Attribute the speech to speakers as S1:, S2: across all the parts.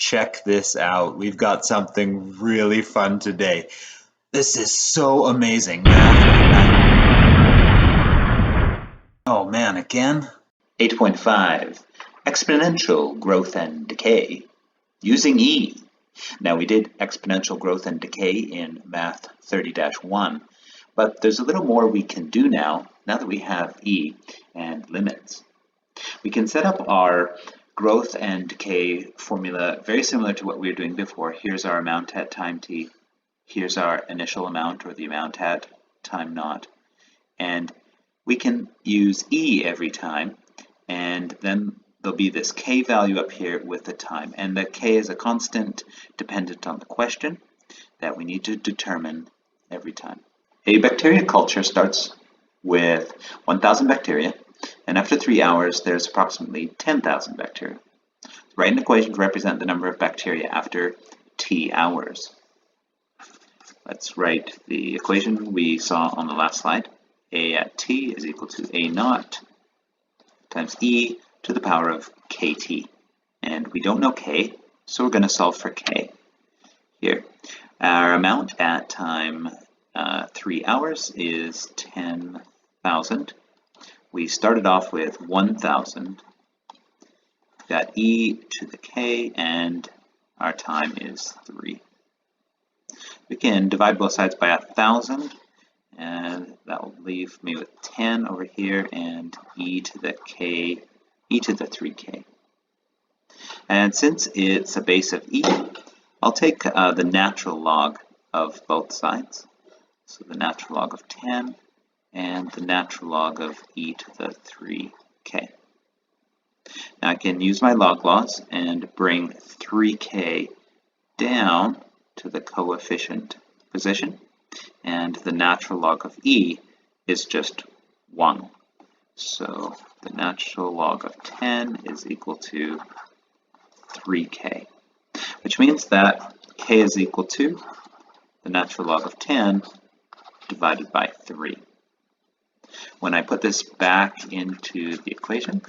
S1: Check this out. We've got something really fun today. This is so amazing, man. Oh man, again? 8.5, exponential growth and decay, using E. Now we did exponential growth and decay in Math 30-1, but there's a little more we can do now that we have E and limits. We can set up our growth and decay formula very similar to what we were doing before. Here's our amount at time t. Here's our initial amount, or the amount at time naught. And we can use E every time, and then there'll be this k value up here with the time. And the k is a constant dependent on the question that we need to determine every time. A bacteria culture starts with 1,000 bacteria. And after 3 hours, there's approximately 10,000 bacteria. Write an equation to represent the number of bacteria after t hours. Let's write the equation we saw on the last slide. A at t is equal to a naught times e to the power of kt. And we don't know k, so we're going to solve for k. Here, our amount at time 3 hours is 10,000. We started off with 1,000, got e to the k, and our time is 3. We can divide both sides by 1,000, and that will leave me with 10 over here, and e to the k, e to the 3k. And since it's a base of e, I'll take the natural log of both sides. So the natural log of 10 and the natural log of e to the 3k. Now I can use my log laws and bring 3k down to the coefficient position, and the natural log of e is just 1. So the natural log of 10 is equal to 3k, which means that k is equal to the natural log of 10 divided by 3. When I put this back into the equation,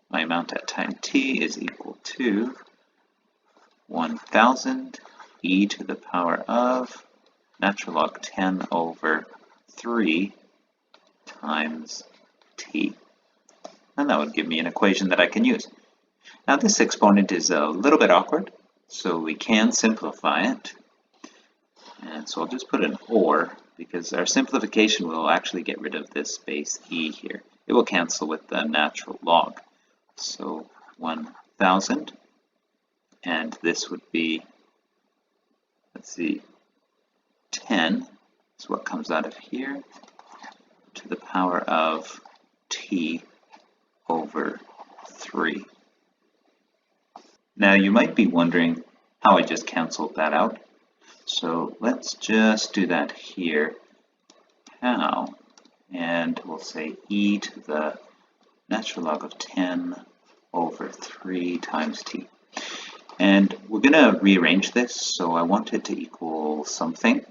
S1: my amount at time t is equal to 1,000 e to the power of natural log 10 over 3 times t. And that would give me an equation that I can use. Now this exponent is a little bit awkward, so we can simplify it. And so I'll just put an or, because our simplification will actually get rid of this base e here. It will cancel with the natural log. So 1,000, and this would be, let's see, 10 is what comes out of here, to the power of t over 3. Now you might be wondering how I just canceled that out. So let's just do that here. How? And we'll say e to the natural log of 10 over 3 times t. And we're going to rearrange this, so I want it to equal something.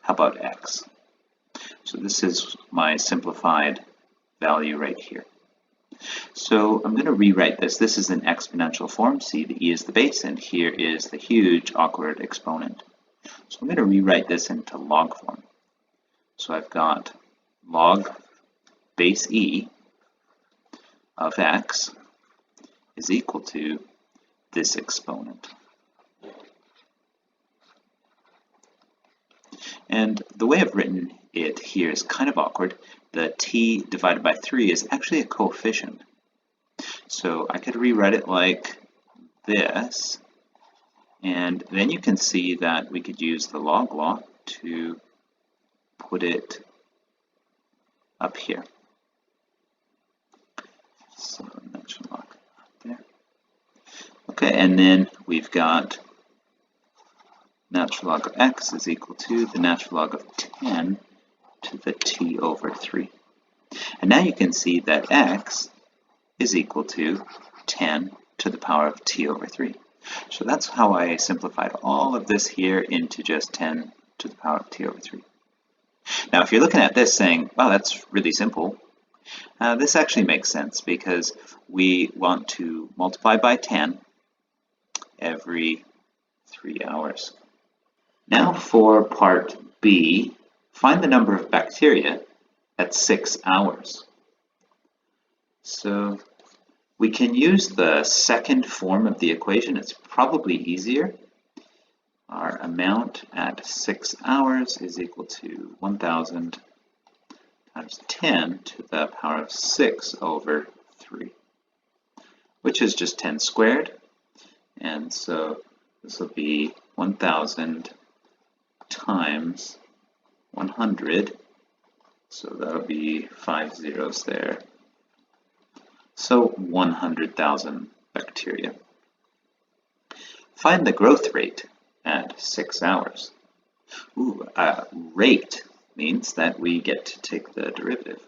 S1: How about x? So this is my simplified value right here. So I'm going to rewrite this. This is an exponential form. See, the e is the base, and here is the huge awkward exponent. So I'm going to rewrite this into log form. So I've got log base e of x is equal to this exponent. And the way I've written it here is kind of awkward. The t divided by 3 is actually a coefficient. So I could rewrite it like this, and then you can see that we could use the log law to put it up here. So natural log there. Okay, and then we've got natural log of x is equal to the natural log of 10 to the t over 3. And now you can see that x is equal to 10 to the power of t over 3. So that's how I simplified all of this here into just 10 to the power of t over 3. Now if you're looking at this saying, wow, that's really simple, this actually makes sense because we want to multiply by 10 every 3 hours. Now for part B, find the number of bacteria at 6 hours. So we can use the second form of the equation. It's probably easier. Our amount at 6 hours is equal to 1,000 times 10 to the power of 6 over 3, which is just 10 squared. And so this will be 1,000 times 100. So that'll be 5 zeros there. So 100,000 bacteria. Find the growth rate at 6 hours. Rate means that we get to take the derivative.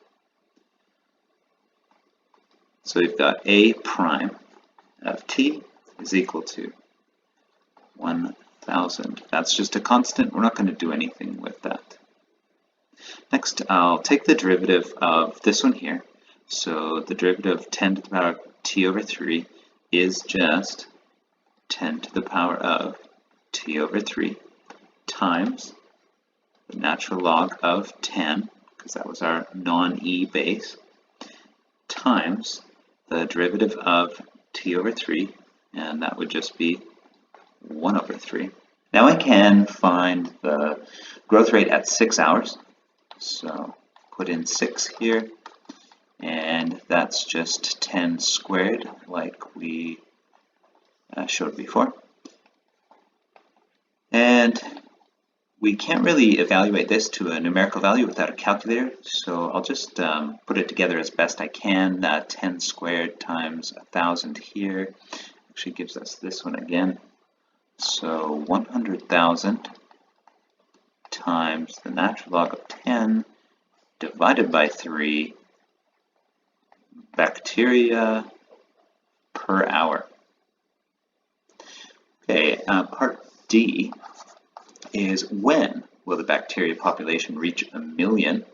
S1: So we've got a prime of t is equal to 1,000. That's just a constant. We're not going to do anything with that. Next, I'll take the derivative of this one here. So the derivative of 10 to the power of t over 3 is just 10 to the power of t over 3 times the natural log of 10, because that was our non-e base, times the derivative of t over 3, and that would just be 1 over 3. Now I can find the growth rate at 6 hours. So put in 6 here, and that's just 10 squared like we showed before. And we can't really evaluate this to a numerical value without a calculator, so I'll just put it together as best I can. 10 squared times 1,000 here actually gives us this one again. So 100,000 times the natural log of 10 divided by 3 bacteria per hour. Okay, part D is when will the bacteria population reach 1,000,000?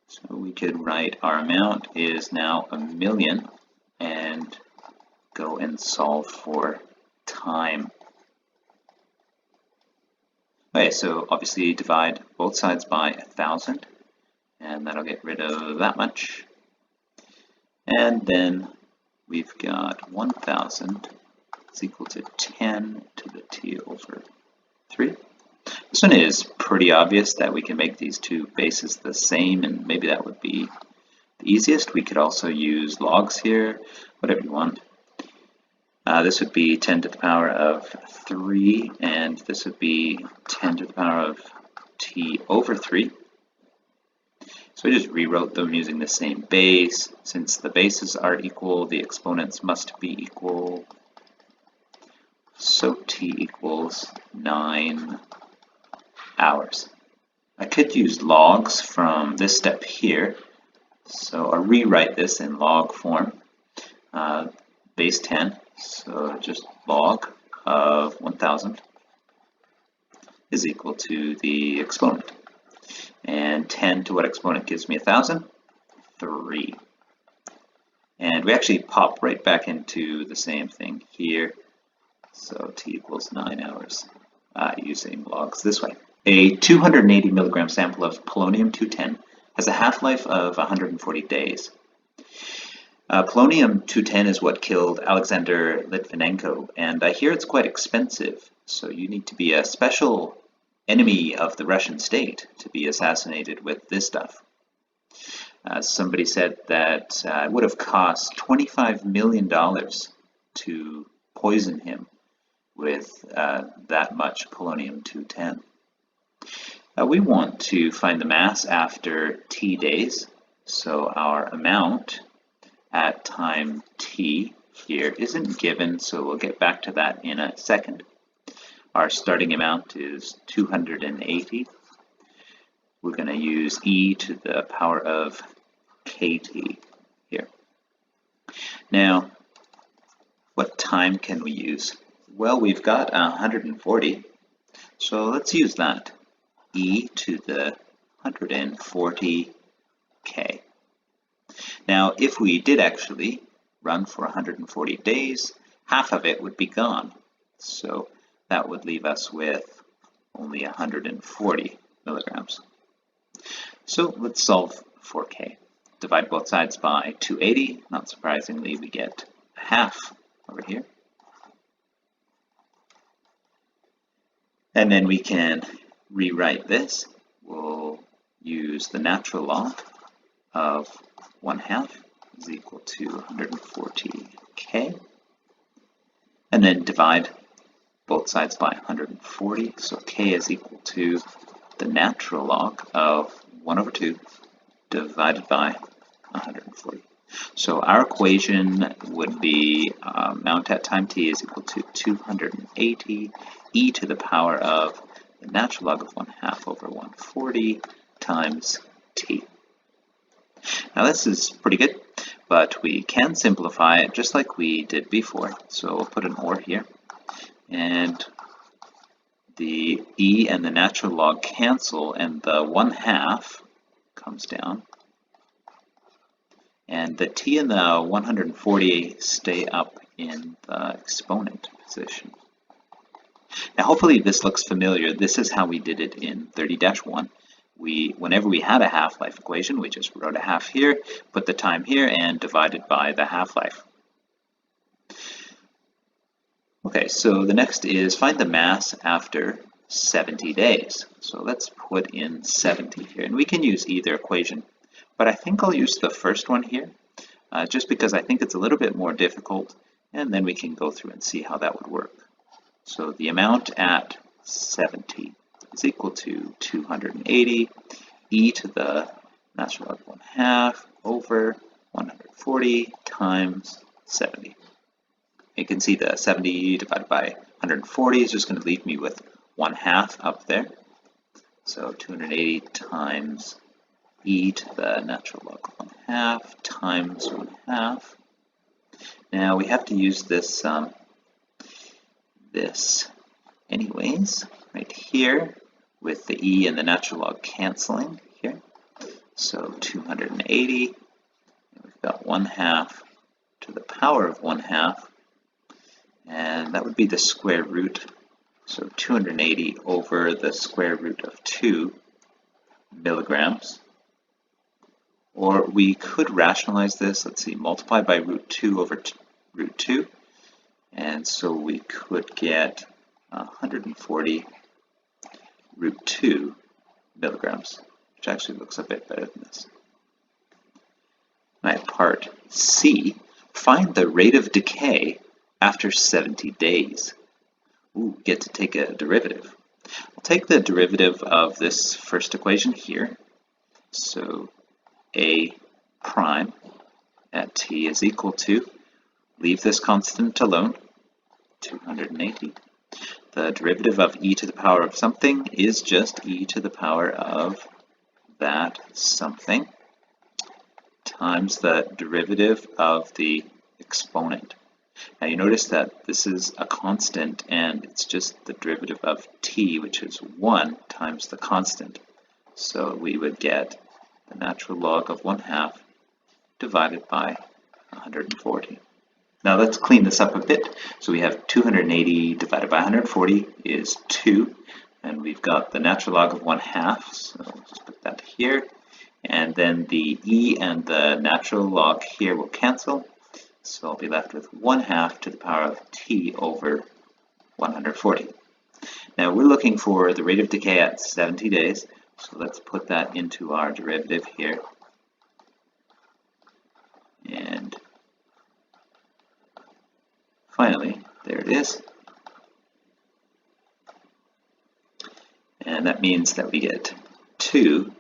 S1: So we could write our amount is now 1,000,000 and go and solve for time. Okay, so obviously divide both sides by 1,000, and that'll get rid of that much. And then we've got 1,000 is equal to 10 to the t over 3. This one is pretty obvious that we can make these two bases the same, and maybe that would be the easiest. We could also use logs here, whatever you want. This would be 10 to the power of 3, and this would be 10 to the power of t over 3. So we just rewrote them using the same base. Since the bases are equal, the exponents must be equal. So t equals 9 hours. I could use logs from this step here. So I'll rewrite this in log form. Base 10, so just log of 1,000 is equal to the exponent. And 10 to what exponent gives me 1,000? 3. And we actually pop right back into the same thing here. So t equals 9 hours using logs this way. A 280 milligram sample of polonium-210 has a half-life of 140 days. Polonium-210 is what killed Alexander Litvinenko, and I hear it's quite expensive, so you need to be a special enemy of the Russian state to be assassinated with this stuff. Somebody said that it would have cost $25 million to poison him with that much polonium-210. We want to find the mass after t days, so our amount at time t here isn't given, so we'll get back to that in a second. Our starting amount is 280. We're going to use e to the power of kt here. Now, what time can we use? Well, we've got 140, so let's use that. E to the 140k. Now, if we did actually run for 140 days, half of it would be gone. So that would leave us with only 140 milligrams. So let's solve for K. Divide both sides by 280. Not surprisingly, we get a half over here. And then we can rewrite this. We'll use the natural log of 1/2 is equal to 140K. And then divide both sides by 140. So K is equal to the natural log of 1/2 divided by 140. So our equation would be amount at time t is equal to 280 e to the power of the natural log of 1/2 over 140 times t. Now this is pretty good, but we can simplify it just like we did before. So we'll put an or here, and the e and the natural log cancel, and the 1/2 comes down, and the t and the 140 stay up in the exponent position. Now hopefully this looks familiar. This is how we did it in 30-1. Whenever we had a half-life equation, we just wrote a half here, put the time here, and divided by the half-life. Okay, so the next is find the mass after 70 days. So let's put in 70 here, and we can use either equation, but I think I'll use the first one here, just because I think it's a little bit more difficult, and then we can go through and see how that would work. So the amount at 70 is equal to 280 e to the natural log 1/2 over 140 times 70. You can see the 70 divided by 140 is just going to leave me with 1/2 up there. So 280 times e to the natural log 1/2 times 1/2. Now we have to use this anyways, right here, with the e and the natural log canceling here. So 280, and we've got 1/2 to the power of 1/2, and that would be the square root. So 280 over the square root of 2 milligrams. Or we could rationalize this. Let's see, multiply by root 2 over root 2. And so we could get 140 root 2 milligrams, which actually looks a bit better than this. All right, part C, find the rate of decay after 70 days. Ooh, get to take a derivative. I'll take the derivative of this first equation here. So A prime at t is equal to, leave this constant alone, 280. The derivative of e to the power of something is just e to the power of that something times the derivative of the exponent. Now you notice that this is a constant, and it's just the derivative of t, which is 1 times the constant. So we would get the natural log of 1/2 divided by 140. Now let's clean this up a bit. So we have 280 divided by 140 is 2, and we've got the natural log of 1/2, so we'll just put that here. And then the e and the natural log here will cancel, so I'll be left with 1/2 to the power of t over 140. Now we're looking for the rate of decay at 70 days, so let's put that into our derivative here. And finally, there it is. And that means that we get 2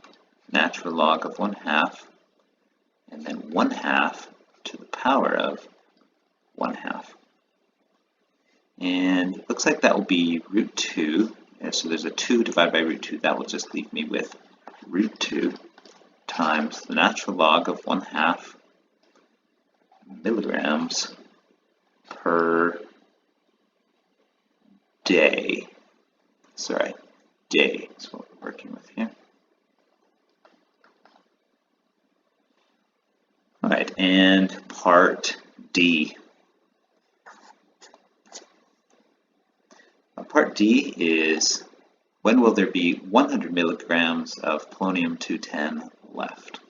S1: natural log of 1/2, and then 1/2 to the power of 1/2. And it looks like that will be root 2. And so there's a 2 divided by root 2. That will just leave me with root 2 times the natural log of 1/2 milligrams per day. Sorry, day is what we're working with here. All right, and part D. part D is when will there be 100 milligrams of polonium-210 left?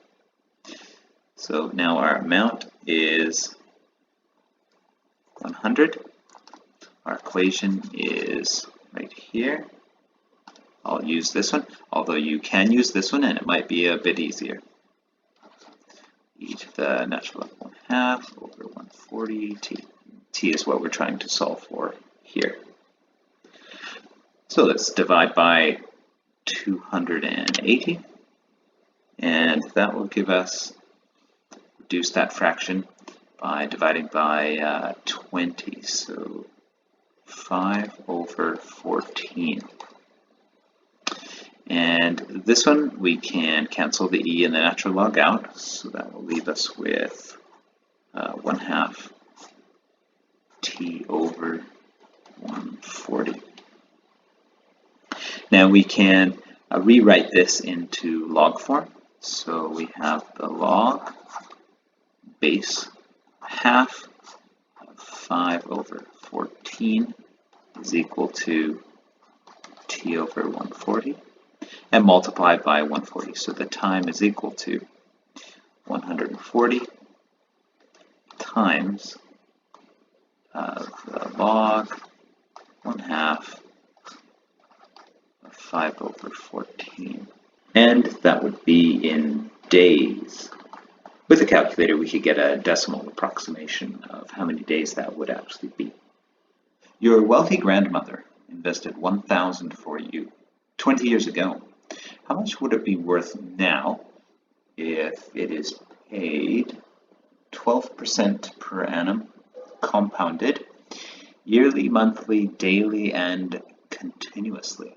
S1: So now our amount is 100. Our equation is right here. I'll use this one, although you can use this one and it might be a bit easier. E to the natural log 1/2 over 140 t. T is what we're trying to solve for here. So let's divide by 280, and that will give us, reduce that fraction by dividing by 20, so 5 over 14. And this one we can cancel the e and the natural log out, so that will leave us with 1/2 t over 140. Now we can rewrite this into log form. So we have the log base 1/2 of 5 over 14 is equal to t over 140, and multiplied by 140. So the time is equal to 140 times the log 1/2 of 5 over 14. And that would be in days. With a calculator, we could get a decimal approximation of how many days that would actually be. Your wealthy grandmother invested $1,000 for you 20 years ago. How much would it be worth now if it is paid 12% per annum, compounded, yearly, monthly, daily, and continuously?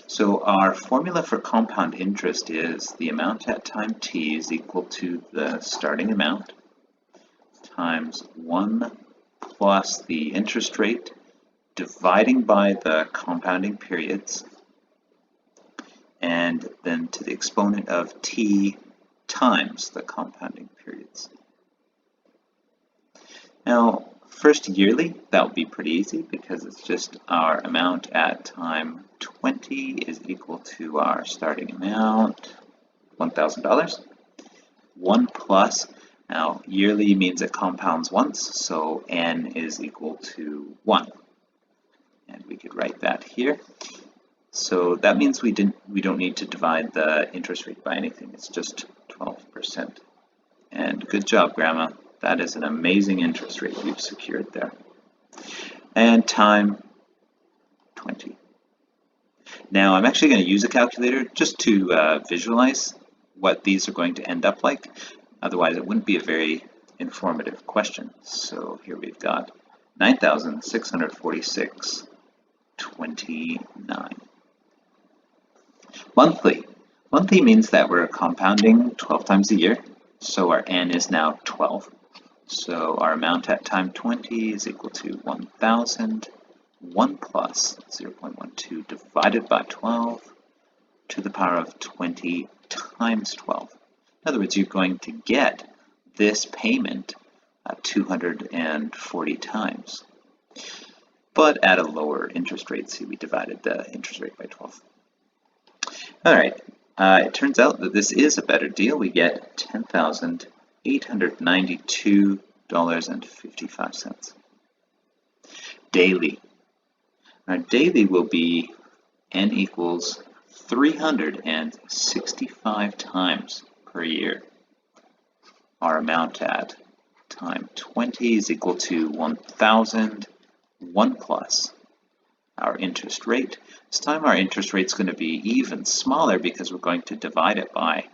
S1: So our formula for compound interest is the amount at time t is equal to the starting amount times 1 plus the interest rate dividing by the compounding periods, and then to the exponent of t times the compounding periods. Now, first yearly, that would be pretty easy because it's just our amount at time 20 is equal to our starting amount, $1,000. 1 plus, now yearly means it compounds once, so n is equal to 1. And we could write that here. So that means we don't need to divide the interest rate by anything. It's just 12%. And good job, Grandma. That is an amazing interest rate you've secured there. And time 20. Now I'm actually going to use a calculator just to visualize what these are going to end up like. Otherwise it wouldn't be a very informative question. So here we've got 9,646.29. Monthly. Monthly means that we're compounding 12 times a year, so our n is now 12. So our amount at time 20 is equal to 1,000, 1 plus 0.12 divided by 12 to the power of 20 times 12. In other words, you're going to get this payment 240 times, but at a lower interest rate. See, we divided the interest rate by 12. All right, it turns out that this is a better deal. We get $10,892.55. Daily. Our daily will be n equals 365 times per year. Our amount at time 20 is equal to 1,000, 1 plus our interest rate. This time our interest rate is going to be even smaller because we're going to divide it by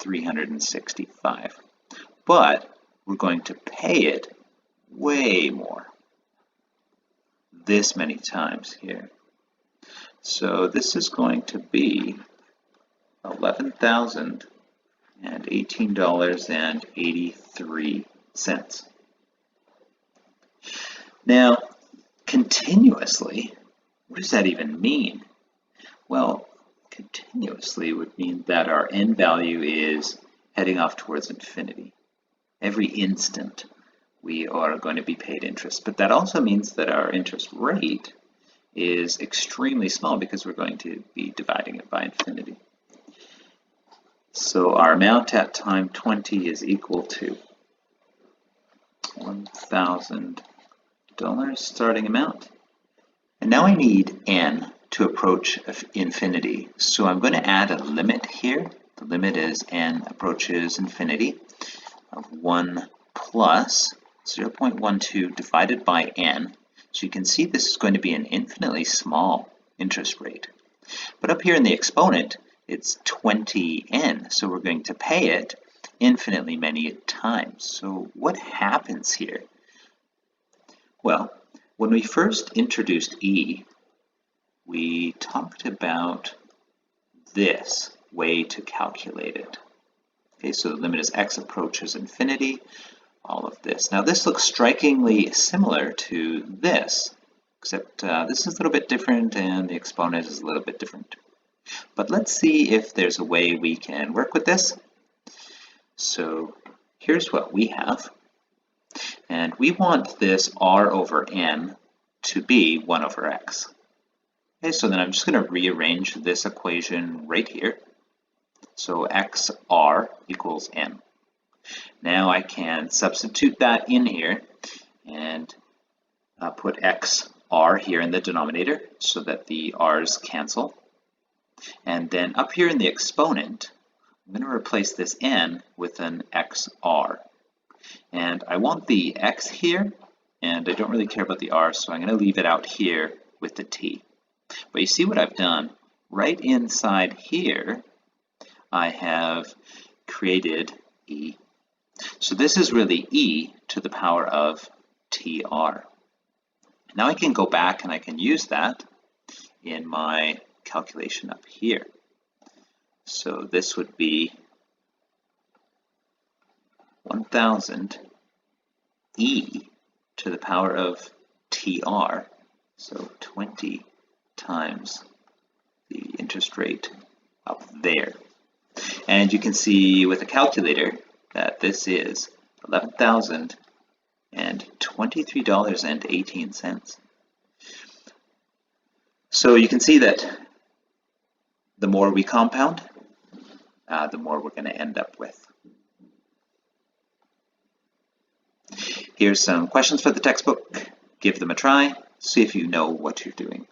S1: 365. But we're going to pay it way more. This many times here. So this is going to be $11,018.83. Now, continuously, what does that even mean? Well, continuously would mean that our n value is heading off towards infinity. Every instant we are going to be paid interest, but that also means that our interest rate is extremely small because we're going to be dividing it by infinity. So our amount at time 20 is equal to $1,000 starting amount. And now I need n to approach infinity. So I'm going to add a limit here. The limit is n approaches infinity of 1 plus 0.12 divided by n. So you can see this is going to be an infinitely small interest rate. But up here in the exponent, it's 20n, so we're going to pay it infinitely many times. So what happens here? Well, when we first introduced e, we talked about this way to calculate it. Okay, so the limit as x approaches infinity, all of this. Now this looks strikingly similar to this, except this is a little bit different and the exponent is a little bit different. But let's see if there's a way we can work with this. So here's what we have. And we want this r over n to be 1 over x. Okay, so then I'm just going to rearrange this equation right here. So xr equals n. Now I can substitute that in here and put xr here in the denominator so that the r's cancel. And then up here in the exponent, I'm going to replace this n with an xr. And I want the x here, and I don't really care about the r, so I'm going to leave it out here with the t. But you see what I've done? Right inside here, I have created e. So this is really e to the power of tr. Now I can go back and I can use that in my calculation up here. So this would be 1,000 e to the power of tr, so 20 times the interest rate up there. And you can see with a calculator that this is $11,023.18. So you can see that the more we compound, the more we're going to end up with. Here's some questions for the textbook. Give them a try. See if you know what you're doing.